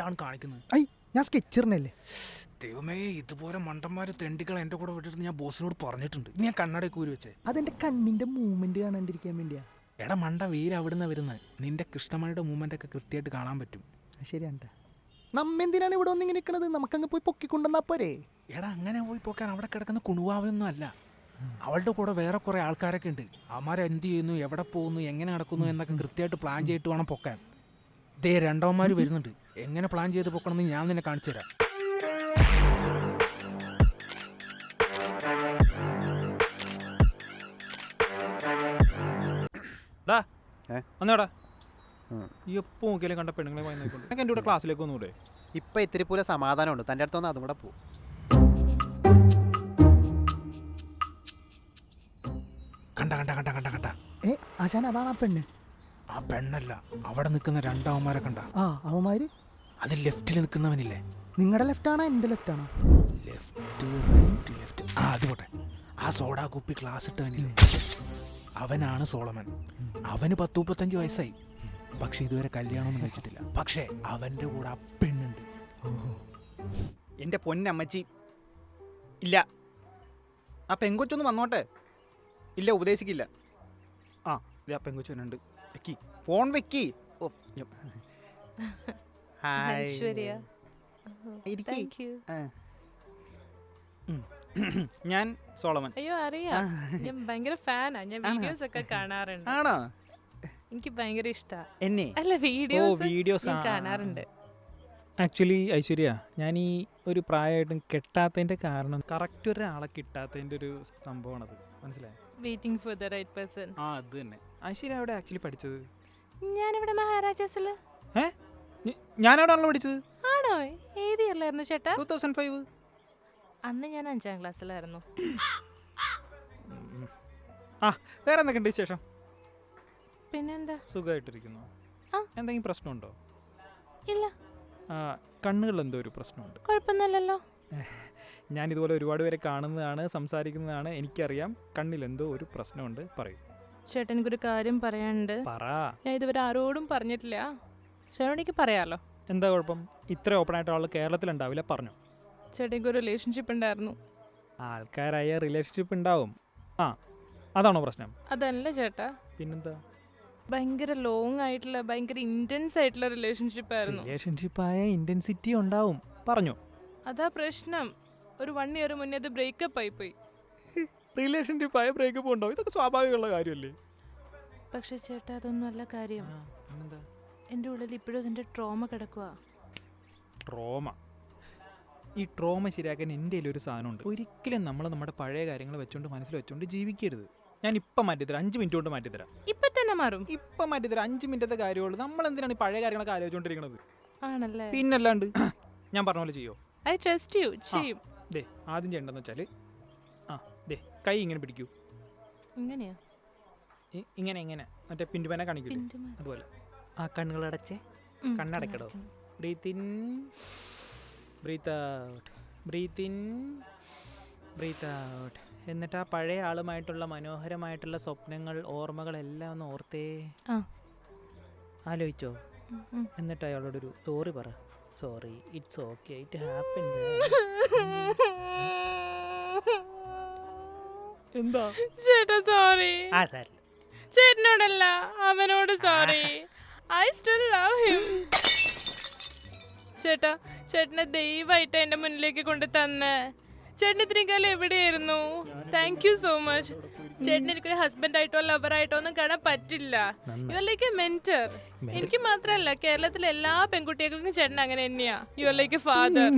എന്താണ് കാണിക്കുന്നത്? ഐ ഞാൻ സ്കെച്ചറിനല്ലേ. ദൈവമേ, ഇതുപോലെ മണ്ടന്മാര് തെണ്ടികൾ എൻ്റെ കൂടെ വിട്ടിട്ട് ഞാൻ ബോസിനോട് പറഞ്ഞിട്ടുണ്ട്. ഇനി ഞാൻ കണ്ണടയൊക്കെ ഊരി വെച്ചേ. അതെന്റെ കണ്ണിന്റെ മൂവ്മെന്റ് കാണാണ്ടിരിക്കാൻ വേണ്ടിയാ. എടാ മണ്ട, വെയിൽ അവിടുന്ന് വരുന്നത്. നിന്റെ കൃഷ്ണമണിയുടെ മൂവ്മെന്റ് ഒക്കെ കൃത്യമായിട്ട് കാണാൻ പറ്റും. ശരിയാണ്ട. നമ്മെന്തിനാണ് ഇവിടെ ഒന്നിങ്ങനെ നിൽക്കണത്? നമുക്കങ്ങ് പോയി പൊക്കിക്കൊണ്ടുവന്നാ പോരെ. എടാ അങ്ങനെ പോയി പോക്കാൻ അവിടെ കിടക്കുന്ന കുണുവാവൊന്നും അല്ല. അവളുടെ കൂടെ വേറെ കുറെ ആൾക്കാരൊക്കെ ഉണ്ട്. അവന്മാരെ എന്ത് ചെയ്യുന്നു, എവിടെ പോകുന്നു, എങ്ങനെ നടക്കുന്നു എന്നൊക്കെ കൃത്യമായിട്ട് പ്ലാൻ ചെയ്തിട്ട് വേണം പൊക്കാൻ. ദേ രണ്ടവന്മാർ വരുന്നുണ്ട്. എങ്ങനെ പ്ലാൻ ചെയ്ത് പൊക്കണമെന്ന് ഞാൻ നിന്നെ കാണിച്ചു തരാം. ഒന്നേടാ, എപ്പോ നോക്കിയാലും കണ്ട പെണ്ണുങ്ങളെ വാങ്ങി നോക്കിക്കൊണ്ട് എനിക്ക് എൻ്റെ കൂടെ ക്ലാസ്സിലേക്ക് ഒന്നുകൂടെ. ഇപ്പൊ ഇത്തിരി പോലെ സമാധാനമുണ്ട്. തൻ്റെ അടുത്തൊന്ന് അതും കൂടെ പോകും. കണ്ട കണ്ട കണ്ട കണ്ട കണ്ട ആശാൻ അതാണ് ആ പെണ്ണ്. ആ പെണ്ണല്ല, അവിടെ നിൽക്കുന്ന രണ്ടവന്മാരെ കണ്ട. ആ അവന്മാര് അത് ലെഫ്റ്റിൽ നിൽക്കുന്നവനില്ലേ? നിങ്ങളുടെ ലെഫ്റ്റ് ആണോ എന്റെ ലെഫ്റ്റ് ആണോ? Left right left. ആ അത് പോട്ടെ. ആ സോഡാ കുപ്പി ക്ലാസ് ഇട്ടവനില്ലേ, അവനാണ് സോളമൻ. അവന് 10-35 വയസ്സായി. പക്ഷെ ഇതുവരെ കല്യാണമൊന്നും കഴിച്ചിട്ടില്ല. പക്ഷെ അവന്റെ കൂടെ ആ പെണ്ണുണ്ട്. എൻ്റെ പൊന്നമ്മച്ചി ഇല്ല, ആ പെങ്കൊച്ചൊന്ന് വന്നോട്ടെ. ഇല്ല, ഉപദേശിക്കില്ല. ആ ഇത് ആ പെങ്കൊച്ചനുണ്ട്. വെക്കി, ഫോൺ വെക്കി. Oh Aishwarya, thank you. ഞാൻ സോളമൻ. അയ്യോ അറിയാം, ഞാൻ ഭയങ്കര ഫാനാ. ഞാൻ വീഡിയോസ് ഒക്കെ കാണാറുണ്ട്. ആണോ? എനിക്ക് ഭയങ്കര ഇഷ്ടാ. എന്നെ അല്ല, വീഡിയോസ് ആ. കാണാറുണ്ട്. ആക്ച്വലി ഐശ്വര്യ, ഞാൻ ഈ ഒരു പ്രായമായിട്ടും കെട്ടാത്തതിൻ്റെ കാരണം കറക്റ്റ് ഒരാളെ കിട്ടാത്തതിൻ്റെ ഒരു സംഭവമാണത്. മനസ്സിലായി? Waiting for the right person. ആ അത് തന്നെ. ഐശ്വര്യ അവിടെ ആക്ച്വലി പഠിച്ചത്? ഞാനിവിടെ മഹാരാജാസില്. ഞാനവിടെയാണല്ലോ പഠിച്ചത്. ആണോ? ഏത് ഇയറിലായിരുന്നു ചേട്ടാ? 2005. അന്ന് ഞാൻ 5ാം ക്ലാസ്സിലായിരുന്നു. ആ വേറെ എന്തൊക്കെയുണ്ട് വിശേഷം? പിന്നെന്താ? സുഖമായിട്ടിരിക്കുന്നു. എന്തെങ്കിലും പ്രശ്നമുണ്ടോ? ഇല്ല. കണ്ണുകളിൽ എന്തോ ഒരു പ്രശ്നമുണ്ട്. കുഴപ്പമൊന്നുമില്ലല്ലോ. ഞാനിതുപോലെ ഒരുപാട് പേരെ കാണുന്നതാണ്, സംസാരിക്കുന്നതാണ്. എനിക്കറിയാം കണ്ണിൽ എന്തോ ഒരു പ്രശ്നമുണ്ട്. പറയൂ ചേട്ടൻ, എനിക്കൊരു കാര്യം പറയാനുണ്ട്. പറ. ഞാൻ ഇതുവരെ ആരോടും പറഞ്ഞിട്ടില്ല. ചേട്ടനിക്ക് പറയാലോ. എന്താ കുഴപ്പം? ഇത്ര ഓപ്പണായിട്ട് ആൾ കേരളത്തിലുണ്ടാവില്ല. പറഞ്ഞു. ചേട്ടനിക്ക് ഒരു റിലേഷൻഷിപ്പ് ഉണ്ടായിരുന്നു. ആൾക്കാരായ റിലേഷൻഷിപ്പ് ഉണ്ടാവും. ആ അതാണോ പ്രശ്നം? അതല്ല ചേട്ടാ. പിന്നെന്താ? ഭയങ്കര ലോങ് ആയിട്ടുള്ള, ഭയങ്കര ഇന്റൻസ് ആയിട്ടുള്ള റിലേഷൻഷിപ്പ് ആയിരുന്നു. റിലേഷൻഷിപ്പായ ഇന്റൻസിറ്റി ഉണ്ടാവും. പറഞ്ഞു. അതാ പ്രശ്നം. ഒരു 1 ഇയർ മുന്നേ അത് ബ്രേക്കപ്പ് ആയിപ്പോയി. റിലേഷൻഷിപ്പായ ബ്രേക്കപ്പ് ഉണ്ടാവും. ഇതൊക്കെ സ്വാഭാവികമുള്ള കാര്യമല്ലേ? പക്ഷെ ചേട്ടാ, അതൊന്നും അല്ല കാര്യം. പിന്നെന്താ? എൻ്റെ ഉള്ളിൽ ഇപ്പോഴും അതിൻ്റെ ട്രോമ കിടക്കുക. ട്രോമ? ഈ ട്രോമ ശരിയാക്കാൻ എൻ്റെ ഒരു സാധനമുണ്ട്. ഒരിക്കലും നമ്മൾ നമ്മുടെ പഴയ കാര്യങ്ങൾ വെച്ചോണ്ട് മനസ്സിൽ വെച്ചോണ്ട് ജീവിക്കരുത്. ഞാൻ ഇപ്പം മാറ്റിത്തരാം. 5 മിനിറ്റ് കൊണ്ട് മാറ്റിത്തരാം. ഇപ്പം തന്നെ മാറും. ഇപ്പം മാറ്റിത്തരാം. 5 മിനിറ്റത്തെ കാര്യമുള്ളൂ. നമ്മൾ എന്തിനാണ് ഈ പഴയ കാര്യങ്ങളൊക്കെ ആലോചിച്ചുകൊണ്ടിരിക്കുന്നത്? ആണല്ലേ? പിന്നല്ലാണ്ട്. ഞാൻ പറഞ്ഞ പോലെ ചെയ്യോ? I trust you. ചെയ്യും. ദേ ആദ്യം ചെയ്യേണ്ടതെന്ന് വെച്ചാൽ ദേ കൈ ഇങ്ങനെ പിടിക്കൂ. ഇങ്ങനെയാ? ഇങ്ങനെ ഇങ്ങനെ മറ്റേ പിന്തുമേനെ കാണിക്കൂ. അതുപോലെ. ആ കണ്ണുകളടച്ചേ. കണ്ണടക്കടോ. Breathe in, breathe out, breathe in, breathe out. എന്നിട്ട് ആ പഴയ ആളുമായിട്ടുള്ള മനോഹരമായിട്ടുള്ള സ്വപ്നങ്ങൾ, ഓർമ്മകളെല്ലാം ഒന്ന് ഓർത്തേ. ആലോചിച്ചോ? എന്നിട്ട് അയാളോടൊരു സോറി പറ. Sorry, it's okay, it happen. എന്താ ചേട്ടാ? സോറി. ആ സാർ, ചേട്ടനോടല്ല, അവനോട് sorry. I still love him. ചേട്ടാ, ചേട്ടനെ ദയവായിട്ട് എൻ്റെ മുന്നിലേക്ക് കൊണ്ട് തന്നെ. ചേട്ടൻ ഇത്രയും കാലം എവിടെയായിരുന്നു? Thank you so much. ചേട്ടൻ എനിക്കൊരു ഹസ്ബൻഡായിട്ടോ ലവറായിട്ടോ ഒന്നും കാണാൻ പറ്റില്ല. You are like A mentor. എനിക്ക് മാത്രമല്ല, കേരളത്തിലെ എല്ലാ പെൺകുട്ടികൾക്കും ചേട്ടൻ അങ്ങനെ തന്നെയാ. You are like A father.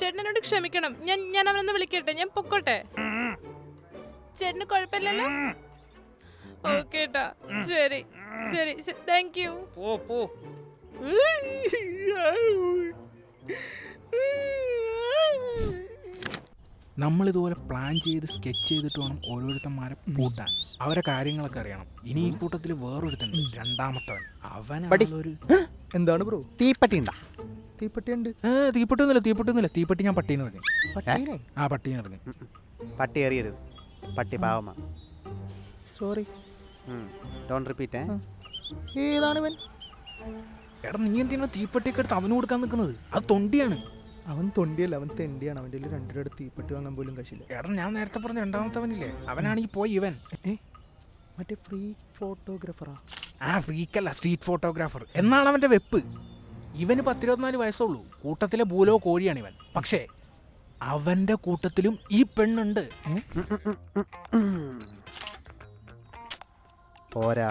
ചേട്ടൻ എന്നോട് ക്ഷമിക്കണം. ഞാൻ അവനൊന്ന് വിളിക്കട്ടെ? ഞാൻ പൊക്കോട്ടെ? ചേട്ടന് കുഴപ്പമില്ലല്ലോ? ഓക്കെ ട്ടാ. ശരി ശരി, താങ്ക് യു. നമ്മളിതുപോലെ പ്ലാൻ ചെയ്ത് സ്കെച്ച് ചെയ്തിട്ട് വേണം ഓരോരുത്തന്മാരെ പൂട്ടാൻ. അവരെ കാര്യങ്ങളൊക്കെ അറിയണം. ഇനി ഈ കൂട്ടത്തിൽ വേറൊരുത്തുണ്ട്, രണ്ടാമത്തവൻ. അവനൊരു എന്താണ് ബ്രോ? തീപ്പട്ടി ഉണ്ടാ? തീപ്പെട്ടി ഉണ്ട്. തീപ്പെട്ടിയൊന്നുമില്ല. തീപ്പെട്ടി ഞാൻ പട്ടീന്ന് പറഞ്ഞു. ആ പട്ടീന്ന് പറഞ്ഞു. പട്ടി എറിയരുത്. പട്ടി പാവമാ. സോറി. Don't repeat. ഏതാണ് ഇവൻ? എടാ നീ എന്തിനാ തീപ്പെട്ടിയൊക്കെ എടുത്ത് അവന് കൊടുക്കാൻ നിൽക്കുന്നത്? അത് തൊണ്ടിയാണ്. അവൻ തൊണ്ടിയല്ല, അവൻ തെണ്ടിയാണ്. അവൻ്റെ 2 രൂപയുടെ തീപ്പെട്ടി വാങ്ങാൻ പോലും കാശില്ല. എടാ ഞാൻ നേരത്തെ പറഞ്ഞ രണ്ടാമത്തവനില്ലേ, അവനാണെങ്കിൽ പോയി ഇവൻ. മറ്റേ ഫ്രീ ഫോട്ടോഗ്രാഫറാ? ആ ഫ്രീക്കല്ല, സ്ട്രീറ്റ് ഫോട്ടോഗ്രാഫർ എന്നാണ് അവൻ്റെ വെപ്പ്. ഇവന് 10-24 വയസ്സുള്ളൂ. കൂട്ടത്തിലെ ഭൂലോ കോഴിയാണ് ഇവൻ. പക്ഷേ അവൻ്റെ കൂട്ടത്തിലും ഈ പെണ്ണുണ്ട്. പോരാ,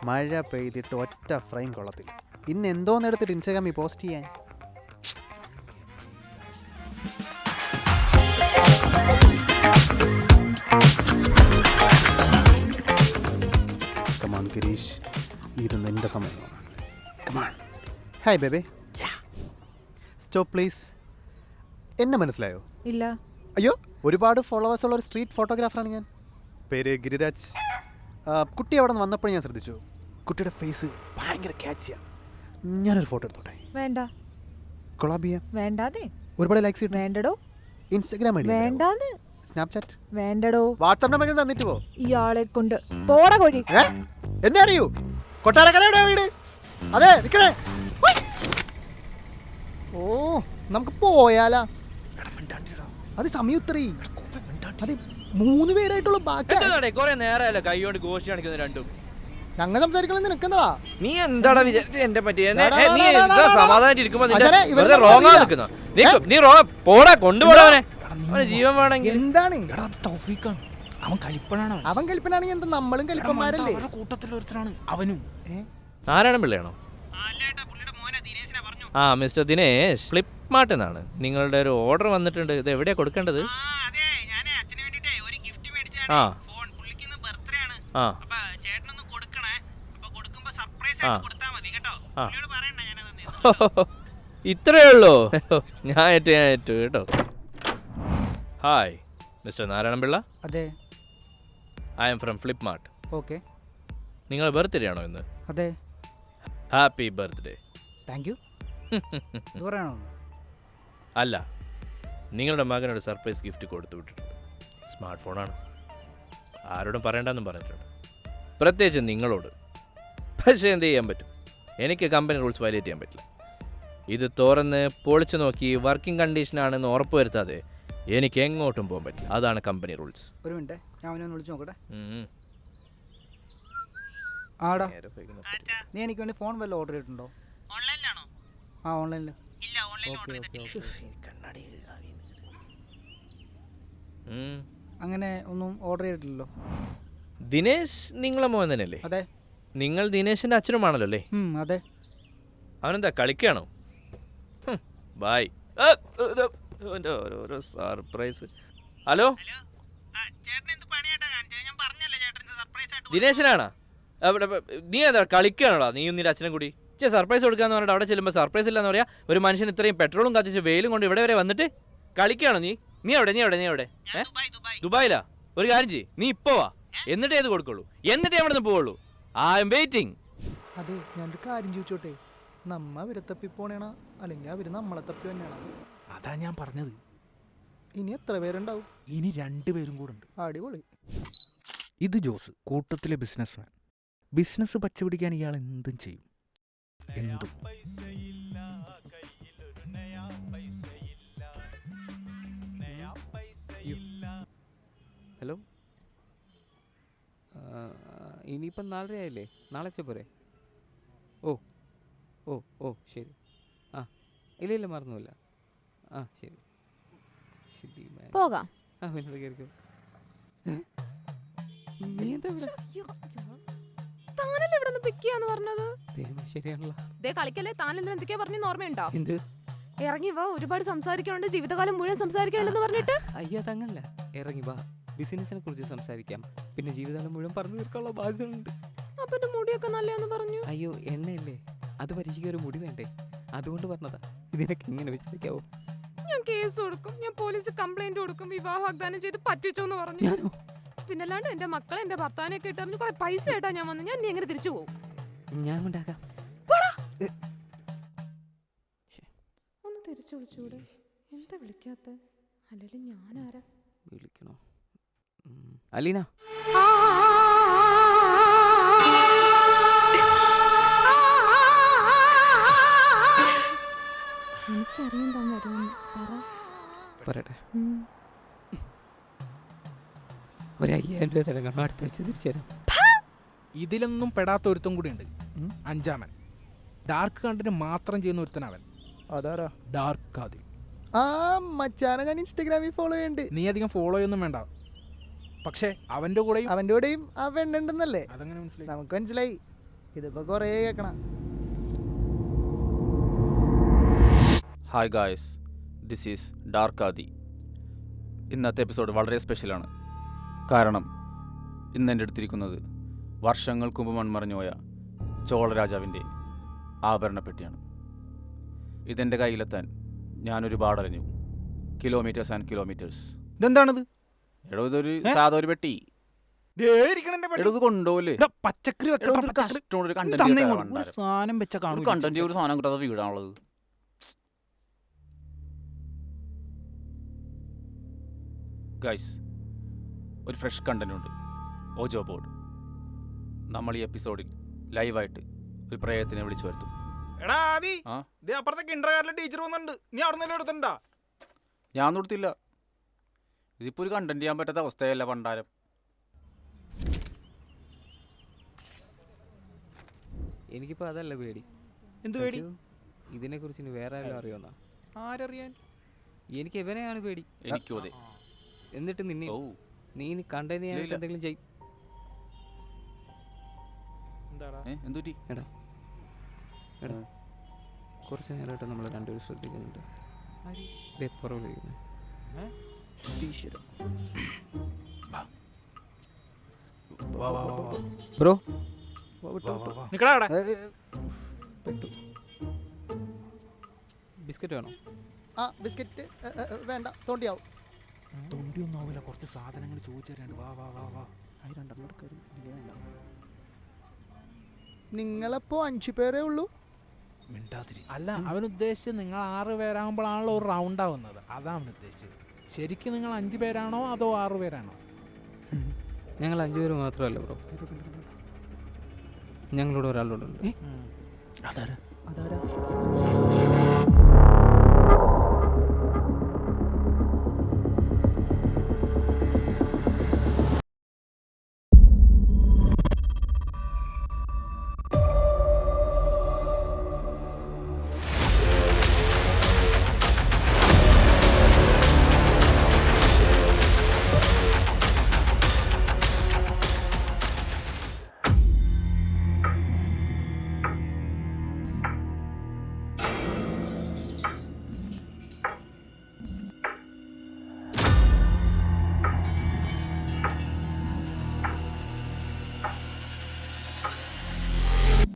മഴ പെയ്തിട്ട് ഒറ്റ ഫ്രെയിം കൊള്ളത്തില്ല. ഇന്ന് എന്തോന്നെടുത്തിട്ട് ഇൻസ്റ്റാഗ്രാമിൽ പോസ്റ്റ് ചെയ്യാൻ. കമാൺ ഗിരീഷ്, ഇത് നിന്റെ സമയമാണ്. Come on. Hi baby. Stop please. എന്നെ മനസ്സിലായോ? ഇല്ല. അയ്യോ, ഒരുപാട് ഫോളോവേഴ്സ് ഉള്ള ഒരു സ്ട്രീറ്റ് ഫോട്ടോഗ്രാഫറാണ് ഞാൻ. പേര് ഗിരിരാജ്. കുട്ടി അവിടെ നിന്ന് വന്നപ്പോഴും ഞാൻ ശ്രദ്ധിച്ചു, കുട്ടിയുടെ ഫേസ് ഭയങ്കര ക്യാച്ചിയാണ്. ഞാനൊരു ഫോട്ടോ എടുത്തോട്ടെ? വേണ്ട. കൊളാബ് ചെയ്യാം? വേണ്ടാതെ. ഒരുപാട് ലൈക്സ് കിട്ടും. വേണ്ടടോ. ഇൻസ്റ്റാഗ്രാം ഐഡി വേണ്ടാന്ന്. സ്നാപ്ചാറ്റ്? വേണ്ടടോ. വാട്സാപ്പ് നമ്പർ തന്നിട്ട് പോ. ഇയാളെ കൊണ്ട് പോടാ കോഴി. എന്നെ അറിയൂ? കൊട്ടാരക്കരയുടെ വീട്. അതെ, നിക്കണേ. ഓ, നമുക്ക് പോയാലാ? അത് സമയത്രേ. അത് 3 പേരായിട്ടുള്ള ബാക്കി. കൊറേ നേരമല്ല കൈകൊണ്ട് ഗോഷ്ടി കാണിക്കുന്ന രണ്ടും. ഞങ്ങൾ സംസാരിക്കണം നിനക്കെന്താ? നീ എന്താടാ വിചാരിച്ച എന്റെ പറ്റി? ഡാ, ഡാ, നീ ഡാ, എന്താ ഡാ, സമാധാനായിട്ട് ഇരിക്കുമ്പോ അച്ഛനെ, ഇവരുടെ റോങ്ങാ അറിയില്ല. നിൽക്കുന്ന നീ പോടാ, കൊണ്ടുപോടാവനെ. അവന് ജീവൻ വേണമെങ്കിൽ. എന്താണ്? എടാ അത് തൗഫീഖാണ്. അവൻ കലിപ്പനാണ്. അവൻ കലിപ്പനാണെങ്കിൽ എന്താ? നമ്മളും കലിപ്പന്മാരല്ലേ? അവരുടെ കൂട്ടത്തിലൊരുത്തനാണ് അവനും. നാരായണൻ പിള്ളയാണോ? ആ മിസ്റ്റർ ദിനേശ്, ഫ്ലിപ്പ്മാർട്ട് എന്നാണ്. നിങ്ങളുടെ ഒരു ഓർഡർ വന്നിട്ടുണ്ട്. ഇത് എവിടെയാ കൊടുക്കേണ്ടത്? ആ ആ ഇത്രയേ ഉള്ളൂ. ഞാൻ ഏറ്റു കേട്ടോ. Hi mister Narayanan Pillai. അതെ. I am from Flipkart. Okay. നിങ്ങളുടെ ബർത്ത്ഡേ ആണോ ഇന്ന്? അതെ. Happy birthday. Thank you. പറയണോ? അല്ല, നിങ്ങളുടെ മകനൊരു സർപ്രൈസ് ഗിഫ്റ്റ് കൊടുത്തു വിട്ടിട്ടുണ്ട്. സ്മാർട്ട് ഫോണാണ്. ആരോടും പറയണ്ടെന്നും പറഞ്ഞിട്ടുണ്ട്, പ്രത്യേകിച്ച് നിങ്ങളോട്. പക്ഷേ എന്ത് ചെയ്യാൻ പറ്റും? എനിക്ക് കമ്പനി റൂൾസ് വയലേറ്റ് ചെയ്യാൻ പറ്റില്ല. ഇത് തുറന്ന് പൊളിച്ചു നോക്കി വർക്കിംഗ് കണ്ടീഷനാണെന്ന് ഉറപ്പ് വരുത്താതെ എനിക്ക് എങ്ങോട്ടും പോകാൻ പറ്റില്ല. അതാണ് കമ്പനി റൂൾസ്. ഒരു മിനിറ്റ്, ഞാൻ അവനെ ഒന്ന് വിളിച്ചു നോക്കട്ടെ. ആടാ, നീ എനിക്ക് വേണ്ടി ഫോൺ വല്ല ഓർഡർ ചെയ്തിട്ടുണ്ടോ? ഓൺലൈനിലാണോ? ആ, ഓൺലൈനിൽ. ഇല്ല, ഓൺലൈനിൽ ഓർഡർ ചെയ്തിട്ടില്ല. അങ്ങനെ ഒന്നും ഓർഡർ ചെയ്തിട്ടില്ലല്ലോ. ദിനേശ് നിങ്ങളെ മോൻ തന്നെയല്ലേ? അതെ. നിങ്ങൾ ദിനേശിൻ്റെ അച്ഛനുമാണല്ലോ അല്ലേ? അതെ. അവനെന്താ കളിക്കുകയാണോ? ബായ്. ഓരോ സർപ്രൈസ്. ഹലോ, ദിനേശനാണോ? നീ എന്താ കളിക്കുകയാണോടാ? നീയും നിന്റെ അച്ഛനും കൂടി സർപ്രൈസ് കൊടുക്കാന്ന് പറഞ്ഞിട്ട് അവിടെ ചെല്ലുമ്പോൾ സർപ്രൈസ് ഇല്ലാന്ന് പറയാ. ഒരു മനുഷ്യൻ ഇത്രയും പെട്രോളും കത്തിച്ച് വെയിലും കൊണ്ട് ഇവിടെ വരെ വന്നിട്ട് കളിക്കുകയാണോ? നീ എവിടെ? ദുബായിലാ? ഒരു കാര്യം ചെയ്യ്, നീ ഇപ്പോ വാ, എന്നിട്ടേ ഇത് കൊടുക്കുള്ളൂ, എന്നിട്ടേ അവിടെ നിന്ന് പോവുള്ളൂ. I M waiting. അതെ, ഞാനൊരു കാര്യം ചോദിച്ചോട്ടെ, നമ്മ അവരെ തപ്പി പോണേണ അല്ലെങ്കിൽ അവര് നമ്മളെ തപ്പി തന്നെയാണ്? അതാ ഞാൻ പറഞ്ഞത്. ഇനി എത്ര പേരുണ്ടാവും? ഇനി 2 പേരും കൂടെ ഉണ്ട്. അടിപൊളി. ഇത് ജോസ്, കൂട്ടത്തിലെ ബിസിനസ്മാൻ. ബിസിനസ് പച്ചപിടിക്കാൻ ഇയാൾ എന്തും ചെയ്യും, എന്തും. ഹലോ, ഇനിയിപ്പം 4:30 ആയില്ലേ? നാളെ പോരെ? ഓ ശരി. ആ ഇല്ല മറന്നുമില്ല. ആ ശരി പോകാം. ആ പിന്നെ കയറിക്കോ. നീ എന്താ താനല്ലേ ഇവിടെ പിക്ക് ചെയ്യാന്ന് പറഞ്ഞത്? ശരിയാണല്ലോ. കളിക്കല്ലേ, താൻ എന്തൊക്കെയാ പറഞ്ഞെന്ന് ഓർമ്മയുണ്ടോ? എന്ത്? ഇറങ്ങി വാ, ഒരുപാട് സംസാരിക്കാനുണ്ട്, ജീവിതകാലം മുഴുവൻ സംസാരിക്കാനുണ്ടെന്ന് പറഞ്ഞിട്ട്. അയ്യോ അതങ്ങനല്ല, ഇറങ്ങി വാ, ബിസിനസിനെ കുറിച്ച് സംസാരിക്കാം. പിന്നെ ജീവിതകാലം മുഴുവൻ പറഞ്ഞു തീർക്കാനുള്ള ബാധ്യത ഉണ്ട്. അപ്പന്റെ മുടിയൊക്കെ നല്ലതെന്ന് പറഞ്ഞു. അയ്യോ എണ്ണയല്ലേ, അത് പരീക്ഷിക്കാൻ ഒരു മുടി വേണ്ടേ, അതുകൊണ്ട് പറഞ്ഞതാ. ഇതിനൊക്കെ എങ്ങനെ വിചാരിക്കാവോ? ഞാൻ കേസ് കൊടുക്കും, ഞാൻ പോലീസ് കംപ്ലൈന്റ് കൊടുക്കും, വിവാഹ വാഗ്ദാനം ചെയ്ത് പറ്റിച്ചോന്ന് പറഞ്ഞു. ഞാനോ? പിന്നല്ലാണ്ട് എന്റെ മക്കളെ എന്റെ ഭർത്താവിനെയൊക്കെ ഇട്ടറിഞ്ഞു കുറെ പൈസ കേട്ടാ ഞാൻ വന്നു. ഞാൻ നീ എങ്ങനെ തിരിച്ചു പോകും? ഞാൻ ഉണ്ടാക്കാം. ഒന്ന് തിരിച്ചു വിളിച്ചൂടെ? എന്താ വിളിക്കാത്ത? അല്ലെങ്കിൽ ഞാനാരാ വിളിക്കണോ? അലീന, എനിക്കറിയാൻ താൻ വരുമെന്ന് പറ. പറയട്ടെ, ഉം. ഒരു 5000 രൂപ തരാം, അടുത്ത ആഴ്ച തിരിച്ചു തരാം. ഇതിലൊന്നും പെടാത്ത ഒരുത്തം കൂടി ഉണ്ട്. അഞ്ചാമൻ ഡാർക്ക് കണ്ടന്റ് മാത്രം ചെയ്യുന്ന ഒരുത്തനവൻ. അതാരാ? ഡാർക്ക് ആദിൽ. ആ മച്ചാനെ ഞാൻ ഇൻസ്റ്റഗ്രാമിൽ ഫോളോ ചെയ്യുന്നുണ്ട്. നീ അധികം ഫോളോ ചെയ്യൊന്നും വേണ്ട. പക്ഷേ അവൻ്റെ കൂടെയും അവൻ്റെ കൂടെയും ആ പെണ്ണുണ്ടെന്നല്ലേ? അതങ്ങനെ മനസ്സിലായി. നമുക്ക് മനസ്സിലായി. ഇതിപ്പോ കുറേ കേൾക്കണം. Hi guys, this is dark Aadi. ഇന്നത്തെ എപ്പിസോഡ് വളരെ സ്പെഷ്യലാണ്. കാരണം ഇന്ന് എൻ്റെ അടുത്തിരിക്കുന്നത് വർഷങ്ങൾക്ക് മുമ്പ് മൺമറഞ്ഞുപോയ ചോളരാജാവിൻ്റെ ആഭരണപ്പെട്ടിയാണ്. ഇതെൻ്റെ കയ്യിലെത്താൻ ഞാനൊരുപാട് അലഞ്ഞു. Kilometres and kilometres. ഇതെന്താണിത്? എടോ, ഇതൊരു സാധാ ഒരു പെട്ടി. എടോ, ഇത് കൊണ്ടുപോകല്ലേ? പച്ചക്കറി കഷ്ടമുള്ളൊരു കണ്ടന്റ് സാധനം വെച്ച കാണും. കണ്ടന്റ് ഒരു സാധനം കിട്ടാത്ത വീടാണുള്ളത്. ഗൈസ്, ഒരു ഫ്രഷ് കണ്ടന്റ് ഉണ്ട്. ഓജോ ബോർഡ്. നമ്മൾ ഈ എപ്പിസോഡിൽ ലൈവായിട്ട് ഒരു പ്രേയത്തിനെ വിളിച്ചു വരുത്തും. എടാ ആദി, ആ? അപ്പുറത്തെ കിൻഡർഗാർട്ടനിലെ ടീച്ചർ വന്നിട്ടുണ്ട്. നീ അവിടെ നിന്ന് എടുത്തണ്ടാ? ഞാൻ കൊടുത്തില്ല. ഇതിപ്പോ ഒരു കണ്ടന്റ് ചെയ്യാൻ പറ്റാത്ത അവസ്ഥയല്ല പണ്ടാരം. എനിക്കിപ്പോൾ അതല്ല പേടി. എന്ത് പേടി? ഇതിനെക്കുറിച്ച് ഇനി വേറെ ആരെങ്കിലും അറിയുമെന്നാ? ആരറിയാൻ? എനിക്ക് ഇവനെയാണ് പേടി. എനിക്കും അതെ. എന്നിട്ട് നിന്നെ ഓ, നീ ഇനി കണ്ടന്റ് ഇല്ല, ഇല്ല. എന്തെങ്കിലും ചെയ്യും. എന്താടാ? എന്തുപറ്റി? എടാ കുറച്ച് നേരമായിട്ട് നമ്മൾ രണ്ടുപേരും ശ്രദ്ധിക്കുന്നുണ്ട്. ഇതേ പുറകിലിരിക്കുന്നു. ബ്രോ, നിക്കടാ അവിടെ. ബിസ്ക്കറ്റ് വേണോ? ആ ബിസ്ക്കറ്റ് വേണ്ട, തോണ്ടിയാവും. തൊണ്ടിയൊന്നും ആവില്ല. കുറച്ച് സാധനങ്ങൾ ചോദിച്ചു തരാണ്ട്. വാ വാ വാ വാ. നിങ്ങളപ്പോ 5 പേരേ ഉള്ളൂ? മിണ്ടാതിരി. അല്ല, അവൻ ഉദ്ദേശിച്ചത് നിങ്ങൾ 6 പേരാകുമ്പോഴാണല്ലോ ഒരു റൗണ്ട് ആവുന്നത്. അതാണ് അവൻ ഉദ്ദേശിച്ചത്. ശരിക്കും നിങ്ങൾ 5 പേരാണോ അതോ 6 പേരാണോ? ഞങ്ങൾ 5 പേര് മാത്രമല്ല ബ്രോ, ഞങ്ങളോട് ഒരാളോടുണ്ട്. അതാരാ? അതാരാ?